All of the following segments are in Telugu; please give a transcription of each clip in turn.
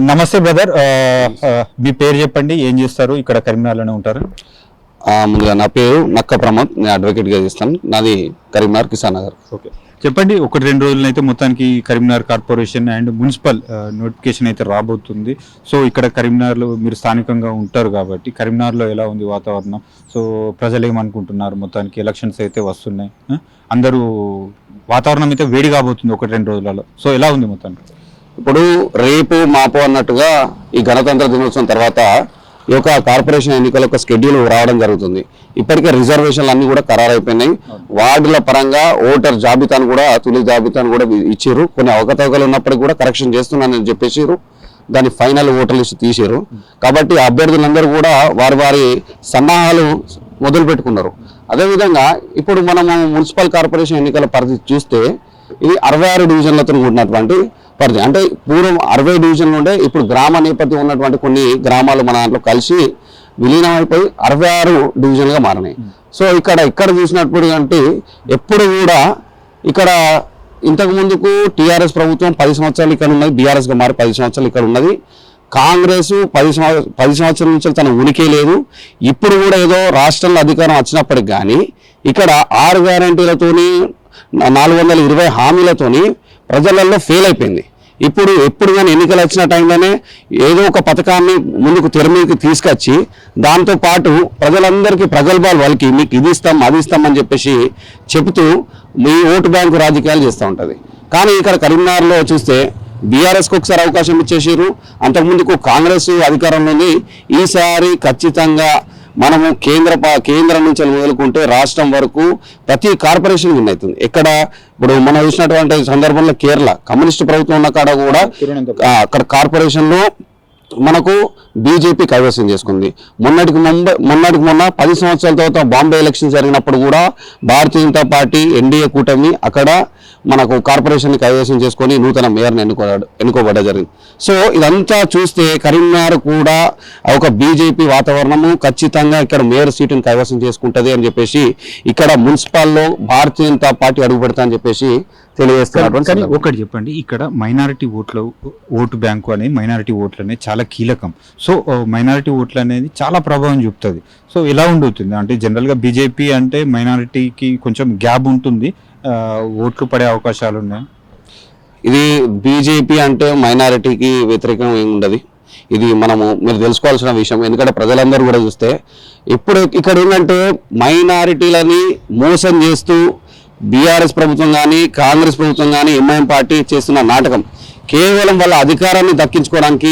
నమస్తే బ్రదర్. మీ పేరు చెప్పండి, ఏం చేస్తారు, ఇక్కడ కరీంనగర్లోనే ఉంటారు? ముందుగా నా పేరు నక్క ప్రమోద్, నేను అడ్వకేట్గా చేస్తాను. నాది కరీంనగర్ కిసాన్ నగర్. ఓకే, చెప్పండి. 1-2 రోజులైతే మొత్తానికి Karimnagar corporation and municipal notification అయితే రాబోతుంది. సో ఇక్కడ కరీంనగర్లో మీరు స్థానికంగా ఉంటారు కాబట్టి కరీంనగర్లో ఎలా ఉంది వాతావరణం? సో ప్రజలు ఏమనుకుంటున్నారు? మొత్తానికి ఎలక్షన్స్ అయితే వస్తున్నాయి, అందరూ వాతావరణం అయితే వేడి కాబోతుంది 1-2 రోజులలో. సో ఎలా ఉంది మొత్తానికి? ఇప్పుడు రేపు మాపు అన్నట్టుగా ఈ గణతంత్ర దినోత్సవం తర్వాత ఈ యొక్క కార్పొరేషన్ ఎన్నికల యొక్క షెడ్యూల్ రావడం జరుగుతుంది. ఇప్పటికే రిజర్వేషన్లు అన్ని కూడా ఖరారైపోయినాయి. వార్డుల పరంగా ఓటర్ జాబితాను కూడా తొలి జాబితాను కూడా ఇచ్చారు. కొన్ని అవకతవకలు ఉన్నప్పటికీ కూడా కరెక్షన్ చేస్తున్నానని చెప్పేసారు. దాని ఫైనల్ ఓటర్ లిస్ట్ తీసారు. కాబట్టి అభ్యర్థులందరూ కూడా వారి సన్నాహాలు మొదలు పెట్టుకున్నారు. అదేవిధంగా ఇప్పుడు మనము మున్సిపల్ కార్పొరేషన్ ఎన్నికల పరిధి చూస్తే ఇది 66 డివిజన్లతో కూడినటువంటి పరిధి. అంటే పూర్వం 60 డివిజన్లు ఉండే, ఇప్పుడు గ్రామ నేపథ్యం ఉన్నటువంటి కొన్ని గ్రామాలు మన దాంట్లో కలిసి విలీనమైపోయి 66 డివిజన్లుగా మారినాయి. సో ఇక్కడ చూసినప్పుడు అంటే ఎప్పుడు కూడా ఇక్కడ ఇంతకు ముందుకు టీఆర్ఎస్ ప్రభుత్వం 10 సంవత్సరాలు ఇక్కడ ఉన్నది, బీఆర్ఎస్గా మారి 10 సంవత్సరాలు ఇక్కడ ఉన్నది. కాంగ్రెస్ 10 సంవత్సరాల నుంచి తన ఉనికి లేదు. ఇప్పుడు కూడా ఏదో రాష్ట్రంలో అధికారం వచ్చినప్పటికి కానీ ఇక్కడ 6 గ్యారంటీలతోని 420 హామీలతోని ప్రజలలో ఫెయిల్ అయిపోయింది. ఎప్పుడు కానీ ఎన్నికలు వచ్చిన టైంలోనే ఏదో ఒక పథకాన్ని ముందుకు తెర మీదకి తీసుకొచ్చి దాంతోపాటు ప్రజలందరికీ ప్రగల్భాలు వాళ్ళకి మీకు ఇది ఇస్తాం అది ఇస్తామని చెప్పేసి చెబుతూ మీ ఓటు బ్యాంకు రాజకీయాలు చేస్తూ ఉంటుంది. కానీ ఇక్కడ కరీంనగర్లో చూస్తే బీఆర్ఎస్కి ఒకసారి అవకాశం ఇచ్చేసారు. అంతకుముందుకు కాంగ్రెస్ అధికారంలో ఉంది. ఈసారి ఖచ్చితంగా మనము కేంద్రం నుంచి మొదలుకుంటే రాష్ట్రం వరకు ప్రతి కార్పొరేషన్ విన్ అవుతుంది. ఇప్పుడు మనం చూసినటువంటి సందర్భంలో కేరళ కమ్యూనిస్ట్ ప్రభుత్వం ఉన్న కాడ కూడా అక్కడ కార్పొరేషన్లో మనకు బీజేపీ కైవసం చేసుకుంది. మొన్నటికి మొన్న 10 సంవత్సరాల తర్వాత బాంబే ఎలక్షన్ జరిగినప్పుడు కూడా భారతీయ జనతా పార్టీ ఎన్డీఏ కూటమి అక్కడ మనకు కార్పొరేషన్ కైవసం చేసుకొని నూతన మేయర్ని ఎన్నుకోబడ్డ జరిగింది. సో ఇదంతా చూస్తే కరీంనగర్ కూడా ఒక బీజేపీ వాతావరణము ఖచ్చితంగా ఇక్కడ మేయర్ సీటుని కైవసం చేసుకుంటుంది అని చెప్పేసి ఇక్కడ మున్సిపాల్లో భారతీయ జనతా పార్టీ అడుగు పెడతా అని చెప్పేసి తెలియజేస్తున్నారు. కానీ ఒకటి చెప్పండి, ఇక్కడ మైనారిటీ ఓటు బ్యాంకు అనేది మైనారిటీ ఓట్లు అనేది చాలా కీలకం. సో మైనారిటీ ఓట్లు అనేది చాలా ప్రభావం చూపుతుంది. సో ఎలా ఉండవుతుంది అంటే జనరల్గా బీజేపీ అంటే మైనారిటీకి కొంచెం గ్యాప్ ఉంటుంది, ఓట్లు పడే అవకాశాలు ఉన్నాయి. ఇది బీజేపీ అంటే మైనారిటీకి వ్యతిరేకం ఏమి ఉండదు. ఇది మీరు తెలుసుకోవాల్సిన విషయం. ఎందుకంటే ప్రజలందరూ కూడా చూస్తే ఇప్పుడు ఇక్కడ ఏంటంటే మైనారిటీలని మోసం చేస్తూ బీఆర్ఎస్ ప్రభుత్వం కానీ కాంగ్రెస్ ప్రభుత్వం కానీ ఎంఐఎం పార్టీ చేస్తున్న నాటకం కేవలం వాళ్ళ అధికారాన్ని దక్కించుకోవడానికి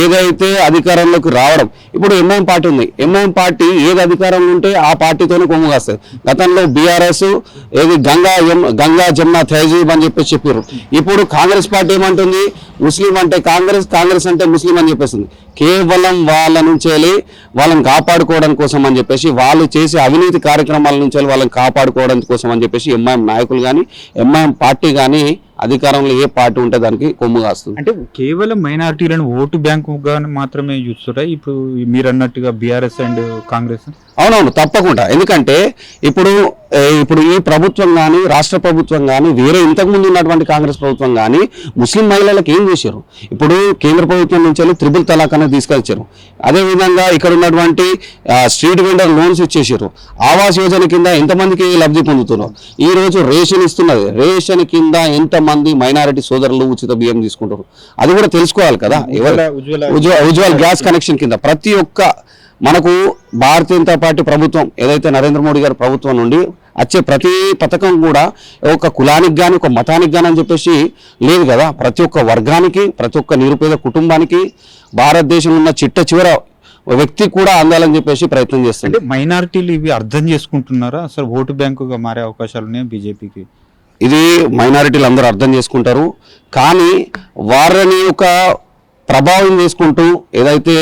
ఏదైతే అధికారంలోకి రావడం. ఇప్పుడు ఎంఐఎం పార్టీ ఉంది, ఎంఐఎం పార్టీ ఏది అధికారంలో ఉంటే ఆ పార్టీతోనే కొమ్ము కాస్తుంది. గతంలో బీఆర్ఎస్ ఏది గంగా జమున తహజీబ్ అని చెప్పేసి చెప్పారు. ఇప్పుడు కాంగ్రెస్ పార్టీ ఏమంటుంది, ముస్లిం అంటే కాంగ్రెస్ అంటే ముస్లిం అని చెప్పేసింది. కేవలం వాళ్ళ నుంచి వాళ్ళని కాపాడుకోవడం కోసం అని చెప్పేసి వాళ్ళు చేసే అవినీతి కార్యక్రమాల నుంచి వాళ్ళని కాపాడుకోవడం కోసం అని చెప్పేసి ఎంఐఎం నాయకులు కానీ ఎంఐఎం పార్టీ కానీ అధికారంలో ఏ పార్టీ ఉంటే దానికి కొమ్ము కాస్తుంది. అంటే కేవలం మైనారిటీలను ఓటు బ్యాంకుగా మాత్రమే చూస్తారా ఇప్పుడు మీరు అన్నట్టుగా బీఆర్ఎస్ అండ్ కాంగ్రెస్? అవునవును, తప్పకుండా. ఎందుకంటే ఇప్పుడు ఈ ప్రభుత్వం కానీ రాష్ట్ర ప్రభుత్వం కానీ వేరే ఇంతకుముందు ఉన్నటువంటి కాంగ్రెస్ ప్రభుత్వం కానీ ముస్లిం మహిళలకు ఏం చేశారు? ఇప్పుడు కేంద్ర ప్రభుత్వం నుంచి త్రిబుల్ తలాక్ అనేది తీసుకొచ్చారు. అదేవిధంగా ఇక్కడ ఉన్నటువంటి స్ట్రీట్ వెండర్ లోన్స్ ఇచ్చేసారు. ఆవాస్ యోజన కింద ఎంతమందికి లబ్ధి పొందుతున్నారు? ఈ రోజు రేషన్ ఇస్తున్నది. రేషన్ కింద ఎంతమంది మైనారిటీ సోదరులు ఉచిత బియ్యం తీసుకుంటారు అది కూడా తెలుసుకోవాలి కదా. ఉజ్వల్ గ్యాస్ కనెక్షన్ కింద ప్రతి ఒక్క మనకు భారతీయ జనతా పార్టీ ప్రభుత్వం ఏదైతే నరేంద్ర మోడీ గారి ప్రభుత్వం నుండి వచ్చే ప్రతి పథకం కూడా ఒక కులానికి కానీ ఒక మతానికి కానీ అని చెప్పేసి లేదు కదా. ప్రతి ఒక్క వర్గానికి ప్రతి ఒక్క నిరుపేద కుటుంబానికి భారతదేశంలో ఉన్న చివర వ్యక్తి కూడా అందాలని చెప్పేసి ప్రయత్నం చేస్తుంది. మైనారిటీలు ఇవి అర్థం చేసుకుంటున్నారా? అసలు ఓటు బ్యాంకుగా మారే అవకాశాలు ఉన్నాయి బీజేపీకి? ఇది మైనారిటీలు అందరూ అర్థం చేసుకుంటారు. కానీ వారిని ఒక ప్రభావం చేసుకుంటూ ఏదైతే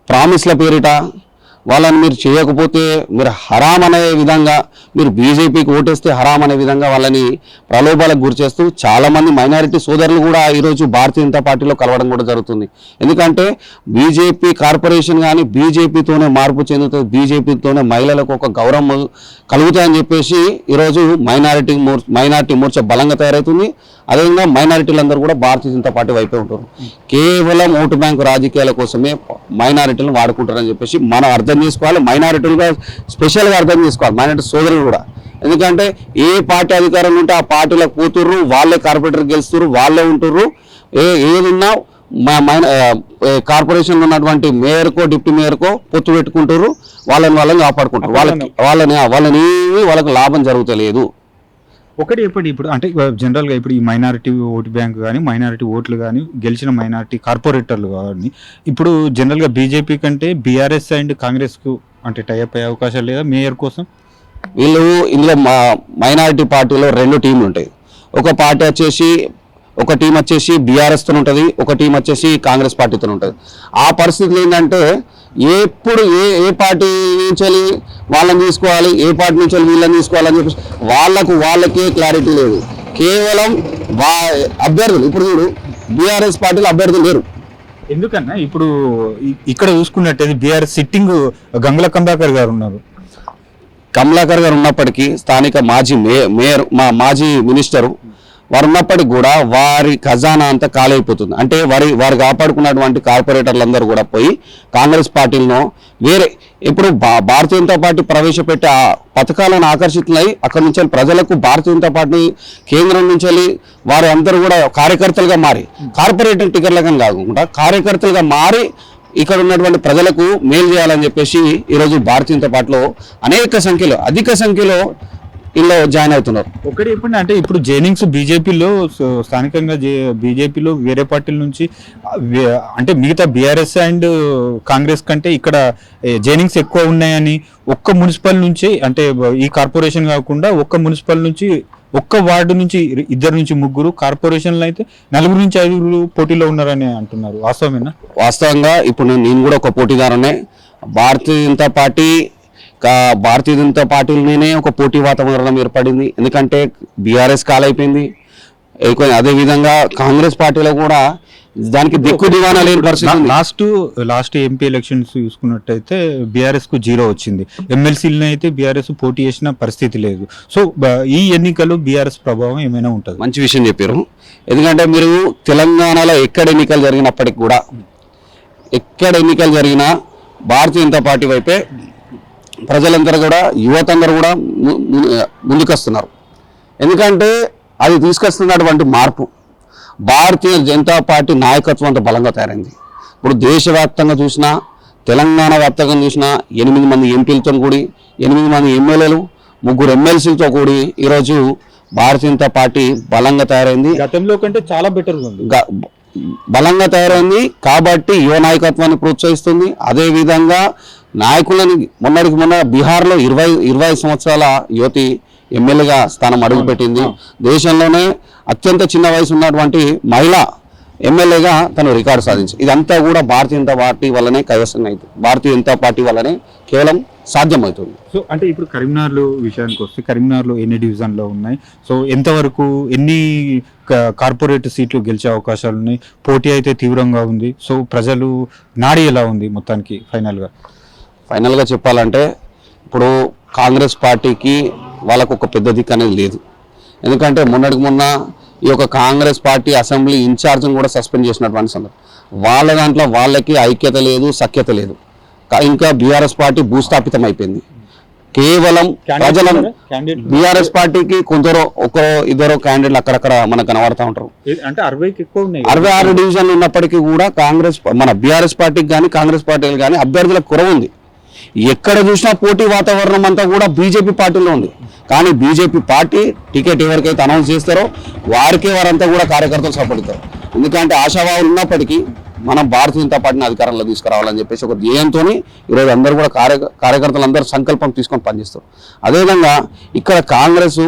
ప్రామిస్ల పేరిట వాళ్ళని మీరు చేయకపోతే మీరు హరాం అనే విధంగా, మీరు బీజేపీకి ఓటేస్తే హరాం అనే విధంగా వాళ్ళని ప్రలోభాలకు గురి చేస్తూ చాలామంది మైనారిటీ సోదరులు కూడా ఈరోజు భారతీయ జనతా పార్టీలో కలవడం కూడా జరుగుతుంది. ఎందుకంటే బీజేపీ కార్పొరేషన్ కానీ బీజేపీతోనే మార్పు చెందుతుంది, బీజేపీతోనే మహిళలకు ఒక గౌరవం కలుగుతాయని చెప్పేసి ఈరోజు మైనారిటీ మోర్చా బలంగా తయారవుతుంది. అదేవిధంగా మైనారిటీలందరూ కూడా భారతీయ జనతా పార్టీ వైపే ఉంటారు. కేవలం ఓటు బ్యాంకు రాజకీయాల కోసమే మైనారిటీలను వాడుకుంటారని చెప్పేసి మనం అర్థం చేసుకోవాలి. మైనారిటీలుగా స్పెషల్గా అర్థం చేసుకోవాలి, మైనారిటీ సోదరులు కూడా. ఎందుకంటే ఏ పార్టీ అధికారంలో ఉంటే ఆ పార్టీలకు పోతుర్రు, వాళ్ళే కార్పొరేటర్ గెలుస్తుర్రు, వాళ్ళే ఉంటుర్రు. ఏదున్నా కార్పొరేషన్లో ఉన్నటువంటి మేయర్కో డిప్యూటీ మేయర్కో పొత్తు పెట్టుకుంటారు, వాళ్ళని కాపాడుకుంటారు. వాళ్ళకి లాభం జరుగుతలేదు. ఒకటి ఎప్పటి ఇప్పుడు అంటే జనరల్గా ఇప్పుడు ఈ మైనారిటీ ఓటు బ్యాంక్ కానీ మైనారిటీ ఓట్లు కానీ గెలిచిన మైనారిటీ కార్పొరేటర్లు కానీ ఇప్పుడు జనరల్గా బీజేపీ కంటే బీఆర్ఎస్ అండ్ కాంగ్రెస్కు అంటే టైఅప్ అయ్యే అవకాశాలు లేదా మేయర్ కోసం? వీళ్ళు ఇందులో మైనారిటీ పార్టీలో 2 టీంలు ఉంటాయి. ఒక టీం వచ్చేసి బీఆర్ఎస్తో ఉంటుంది, ఒక టీం వచ్చేసి కాంగ్రెస్ పార్టీతో ఉంటుంది. ఆ పరిస్థితులు ఏంటంటే ఎప్పుడు ఏ పార్టీ నుంచి వాళ్ళని తీసుకోవాలి, ఏ పార్టీ నుంచి వీళ్ళని తీసుకోవాలని చెప్పేసి వాళ్ళకే క్లారిటీ లేదు. కేవలం అభ్యర్థులు, ఇప్పుడు చూడు బీఆర్ఎస్ పార్టీలో అభ్యర్థులు లేరు. ఎందుకన్నా ఇప్పుడు ఇక్కడ చూసుకున్నట్టయితే బీఆర్ఎస్ సిట్టింగ్ గంగుల కమలాకర్ గారు ఉన్నారు. కమలాకర్ గారు ఉన్నప్పటికీ స్థానిక మాజీ మినిస్టరు వారు ఉన్నప్పటికీ కూడా వారి ఖజానా అంతా ఖాళీ అయిపోతుంది. అంటే వారు కాపాడుకున్నటువంటి కార్పొరేటర్లందరూ కూడా పోయి కాంగ్రెస్ పార్టీలను ఇప్పుడు భారతీయ జనతా పార్టీ ప్రవేశపెట్టే ఆ పథకాలను ఆకర్షితులై అక్కడి నుంచి ప్రజలకు భారతీయ జనతా పార్టీ కేంద్రం నుంచి వారు అందరూ కూడా కార్యకర్తలుగా మారి, కార్పొరేటర్ టికెట్లుగా కాకుండా కార్యకర్తలుగా మారి ఇక్కడ ఉన్నటువంటి ప్రజలకు మేలు చేయాలని చెప్పేసి ఈరోజు భారతీయ జనతా పార్టీలో అధిక సంఖ్యలో ఇలా జాయిన్ అవుతున్నారు. ఒకటి ఎప్పుడు అంటే ఇప్పుడు జైనింగ్స్ బీజేపీలో స్థానికంగా బీజేపీలో వేరే పార్టీల నుంచి అంటే మిగతా బీఆర్ఎస్ అండ్ కాంగ్రెస్ కంటే ఇక్కడ జైనింగ్స్ ఎక్కువ ఉన్నాయని ఒక్క మున్సిపల్ నుంచి అంటే ఈ కార్పొరేషన్ కాకుండా ఒక్క మున్సిపల్ నుంచి ఒక్క వార్డు నుంచి 2 నుంచి 3 కార్పొరేషన్లు అయితే 4 నుంచి 5 పోటీలో ఉన్నారని అంటున్నారు. వాస్తవంగా ఇప్పుడు నేను కూడా ఒక పోటీదారునే. భారతీయ జనతా పార్టీలోనే ఒక పోటీ వాతావరణం ఏర్పడింది. ఎందుకంటే బీఆర్ఎస్ కాలైపోయింది. అదేవిధంగా కాంగ్రెస్ పార్టీలో కూడా దానికి దిక్కు దివానా లేని పరిస్థితి. లాస్ట్ ఎంపీ ఎలక్షన్స్ చూసుకున్నట్టయితే బీఆర్ఎస్ కు 0 వచ్చింది. ఎమ్మెల్సీలను అయితే బీఆర్ఎస్ పోటీ చేసిన పరిస్థితి లేదు. సో ఈ ఎన్నికలు బీఆర్ఎస్ ప్రభావం ఏమైనా ఉంటుంది? మంచి విషయం చెప్పారు. ఎందుకంటే మీరు తెలంగాణలో ఎక్కడ ఎన్నికలు జరిగినా భారతీయ జనతా పార్టీ వైపే ప్రజలందరూ కూడా, యువతందరూ కూడా ముందుకొస్తున్నారు. ఎందుకంటే అది తీసుకొస్తున్నటువంటి మార్పు భారతీయ జనతా పార్టీ నాయకత్వం అంత బలంగా తయారైంది. ఇప్పుడు దేశవ్యాప్తంగా చూసినా, తెలంగాణ వ్యాప్తంగా చూసినా 8 మంది ఎంపీలతో కూడి, 8 మంది ఎమ్మెల్యేలు, 3 ఎమ్మెల్సీలతో కూడి ఈరోజు భారతీయ జనతా పార్టీ బలంగా తయారైంది. గతంలో కంటే చాలా బెటర్గా ఉంది, బలంగా తయారైంది. కాబట్టి యువ నాయకత్వాన్ని ప్రోత్సహిస్తుంది. అదేవిధంగా నాయకులని మొన్న బీహార్లో 25 సంవత్సరాల యువతి ఎమ్మెల్యేగా స్థానం అడుగుపెట్టింది. దేశంలోనే అత్యంత చిన్న వయసు ఉన్నటువంటి మహిళ ఎమ్మెల్యేగా తను రికార్డు సాధించింది. ఇదంతా కూడా భారతీయ జనతా పార్టీ వల్లనే కైవసం అవుతుంది, భారతీయ జనతా పార్టీ వల్లనే కేవలం సాధ్యమవుతుంది. సో అంటే ఇప్పుడు కరీంనగర్ విషయానికి వస్తే కరీంనగర్లో ఎన్ని డివిజన్లో ఉన్నాయి, సో ఎంతవరకు ఎన్ని కార్పొరేట్ సీట్లు గెలిచే అవకాశాలు ఉన్నాయి, పోటీ అయితే తీవ్రంగా ఉంది, సో ప్రజలు నాడి ఎలా ఉంది మొత్తానికి ఫైనల్గా చెప్పాలంటే ఇప్పుడు కాంగ్రెస్ పార్టీకి వాళ్ళకు ఒక పెద్ద దిక్కు అనేది లేదు. ఎందుకంటే మొన్న ఈ యొక్క కాంగ్రెస్ పార్టీ అసెంబ్లీ ఇన్ఛార్జ్ని కూడా సస్పెండ్ చేసినటువంటి సందర్భం. వాళ్ళ దాంట్లో వాళ్ళకి ఐక్యత లేదు, సఖ్యత లేదు. ఇంకా బీఆర్ఎస్ పార్టీ భూస్థాపితం అయిపోయింది. కేవలం ప్రజల బీఆర్ఎస్ పార్టీకి కొందరు 1-2 క్యాండిడేట్లు అక్కడక్కడ మనకు కనబడతా ఉంటారు. 66 డివిజన్లు ఉన్నప్పటికీ కూడా మన బీఆర్ఎస్ పార్టీకి కానీ కాంగ్రెస్ పార్టీకి కానీ అభ్యర్థులకు కొరవ ఉంది. ఎక్కడ చూసినా పోటీ వాతావరణం అంతా కూడా బీజేపీ పార్టీలో ఉంది. కానీ బీజేపీ పార్టీ టికెట్ ఎవరికైతే అనౌన్స్ చేస్తారో వారంతా కూడా కార్యకర్తలు సపోర్ట్ ఇస్తారు. ఎందుకంటే ఆశావాహులు ఉన్నప్పటికీ మనం భారతీయ జనతా పార్టీని అధికారంలో తీసుకురావాలని చెప్పేసి ఒక ధ్యేయంతో ఈరోజు అందరూ కూడా కార్యకర్తలు అందరూ సంకల్పం తీసుకొని పనిచేస్తారు. అదేవిధంగా ఇక్కడ కాంగ్రెస్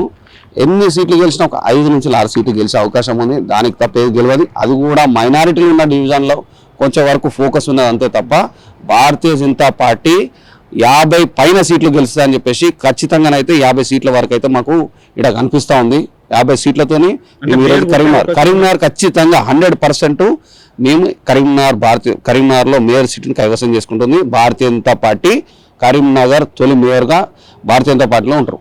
ఎన్ని సీట్లు గెలిచినా ఒక 5 నుంచి 6 సీట్లు గెలిచే అవకాశం ఉంది. దానికి తప్ప ఏది గెలవదు. అది కూడా మైనారిటీలు ఉన్న డివిజన్లో కొంచెం వరకు ఫోకస్ ఉన్నది అంతే తప్ప భారతీయ జనతా పార్టీ 50 పైన సీట్లు గెలుస్తాయని చెప్పేసి ఖచ్చితంగానైతే 50 సీట్ల వరకు అయితే మాకు ఇక్కడ కనిపిస్తా ఉంది. 50 సీట్లతోని మేము ఈరోజు కరీంనగర్ ఖచ్చితంగా 100% మేము కరీంనగర్లో మేయర్ సీట్ని కైవసం చేసుకుంటుంది భారతీయ జనతా పార్టీ. కరీంనగర్ తొలి మేయర్గా భారతీయ జనతా పార్టీలో ఉంటారు.